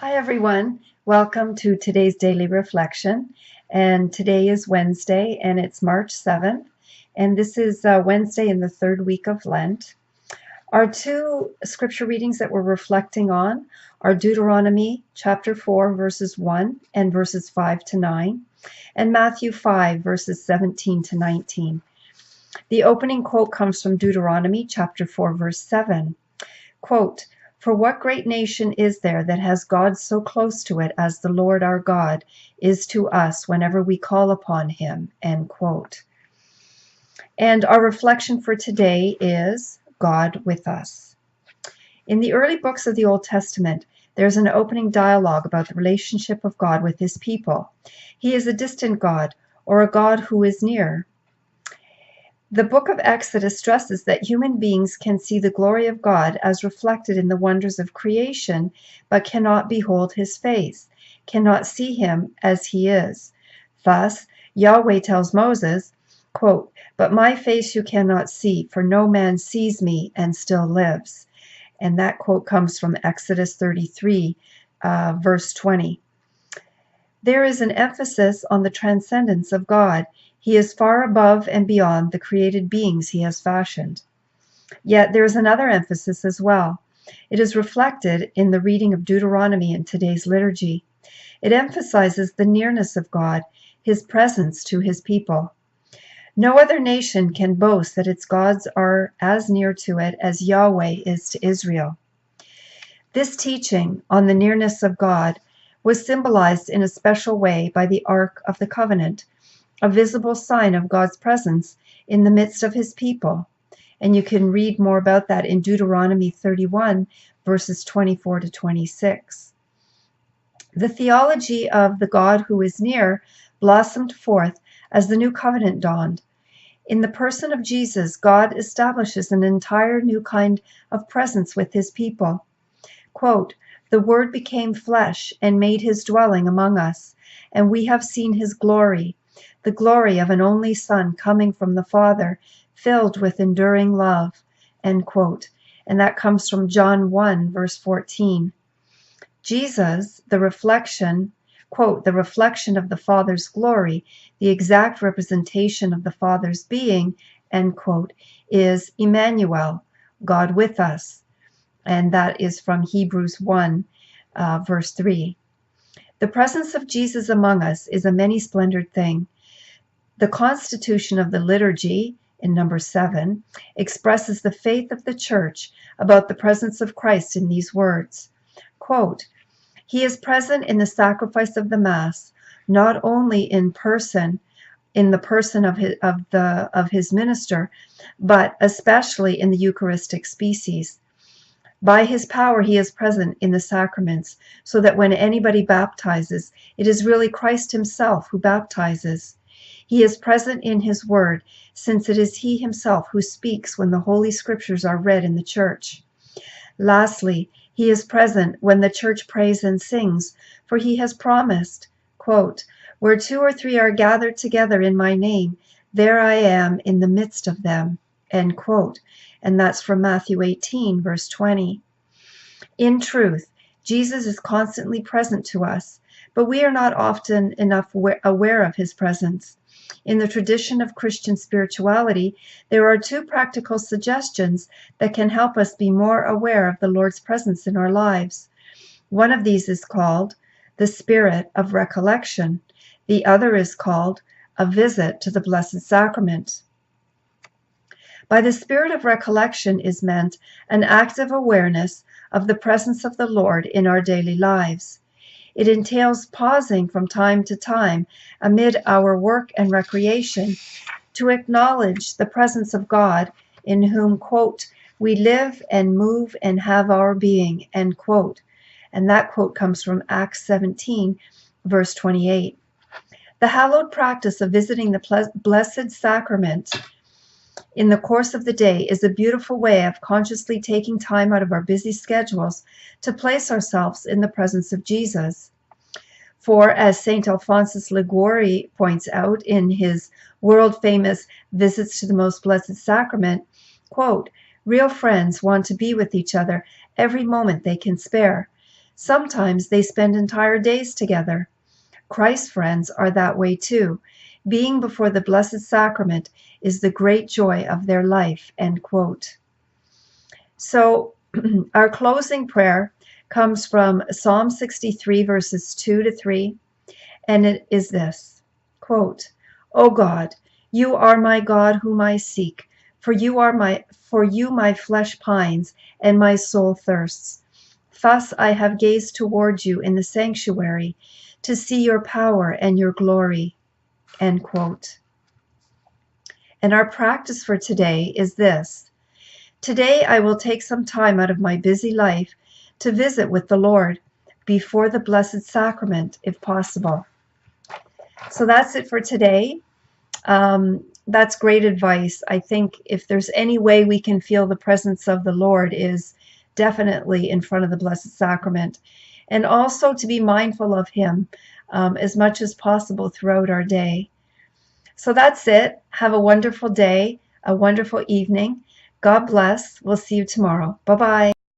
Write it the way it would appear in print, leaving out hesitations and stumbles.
Hi, everyone. Welcome to today's daily reflection. And today is Wednesday, and it's March 7th. And this is Wednesday in the third week of Lent. Our two scripture readings that we're reflecting on are Deuteronomy chapter 4, verses 1 and verses 5 to 9, and Matthew 5, verses 17 to 19. The opening quote comes from Deuteronomy chapter 4, verse 7. Quote, "For what great nation is there that has God so close to it as the Lord our God is to us whenever we call upon him?" End quote. And our reflection for today is God with us. In the early books of the Old Testament, there's an opening dialogue about the relationship of God with his people. He is a distant God, or a God who is near. The book of Exodus stresses that human beings can see the glory of God as reflected in the wonders of creation, but cannot behold his face, cannot see him as he is. Thus, Yahweh tells Moses, quote, "But my face you cannot see, for no man sees me and still lives." And that quote comes from Exodus 33, verse 20. There is an emphasis on the transcendence of God. He is far above and beyond the created beings he has fashioned. Yet there is another emphasis as well. It is reflected in the reading of Deuteronomy in today's liturgy. It emphasizes the nearness of God, his presence to his people. No other nation can boast that its gods are as near to it as Yahweh is to Israel. This teaching on the nearness of God was symbolized in a special way by the Ark of the Covenant, a visible sign of God's presence in the midst of his people. And you can read more about that in Deuteronomy 31, verses 24 to 26. The theology of the God who is near blossomed forth as the new covenant dawned. In the person of Jesus, God establishes an entire new kind of presence with his people. Quote, "The Word became flesh and made his dwelling among us, and we have seen his glory, the glory of an only Son coming from the Father, filled with enduring love." End quote. And that comes from John 1, verse 14. Jesus, the reflection, quote, "the reflection of the Father's glory, the exact representation of the Father's being," end quote, is Emmanuel, God with us. And that is from Hebrews 1, verse 3. The presence of Jesus among us is a many-splendored thing. The constitution of the liturgy, in number 7, expresses the faith of the Church about the presence of Christ in these words. Quote, "He is present in the sacrifice of the Mass, not only in the person of his minister, but especially in the Eucharistic species. By his power he is present in the sacraments, so that when anybody baptizes, it is really Christ himself who baptizes. He is present in his word, since it is he himself who speaks when the Holy Scriptures are read in the church. Lastly, he is present when the church prays and sings, for he has promised, quote, 'Where 2 or 3 are gathered together in my name, there I am in the midst of them,' end quote. And that's from Matthew 18, verse 20. In truth, Jesus is constantly present to us, but we are not often enough aware of his presence. In the tradition of Christian spirituality, there are 2 practical suggestions that can help us be more aware of the Lord's presence in our lives. One of these is called the Spirit of Recollection. The other is called a visit to the Blessed Sacrament. By the Spirit of Recollection is meant an active awareness of the presence of the Lord in our daily lives. It entails pausing from time to time amid our work and recreation to acknowledge the presence of God in whom, quote, "we live and move and have our being," end quote. And that quote comes from Acts 17, verse 28. The hallowed practice of visiting the Blessed Sacrament in the course of the day is a beautiful way of consciously taking time out of our busy schedules to place ourselves in the presence of Jesus. For, as St. Alphonsus Liguori points out in his world-famous Visits to the Most Blessed Sacrament, quote, "Real friends want to be with each other every moment they can spare. Sometimes they spend entire days together. Christ's friends are that way too. Being before the Blessed Sacrament is the great joy of their life. End quote. So our closing prayer comes from Psalm 63, verses 2 to 3, and it is this, quote, O God, you are my God whom I seek, for you my flesh pines and my soul thirsts. Thus I have gazed toward you in the sanctuary to see your power and your glory. End quote. And our practice for today is this. Today I will take some time out of my busy life to visit with the Lord before the Blessed Sacrament, if possible. So that's it for today. That's great advice. I think if there's any way we can feel the presence of the Lord is definitely in front of the Blessed Sacrament. And also to be mindful of Him as much as possible throughout our day. So that's it. Have a wonderful day, a wonderful evening. God bless. We'll see you tomorrow. Bye-bye.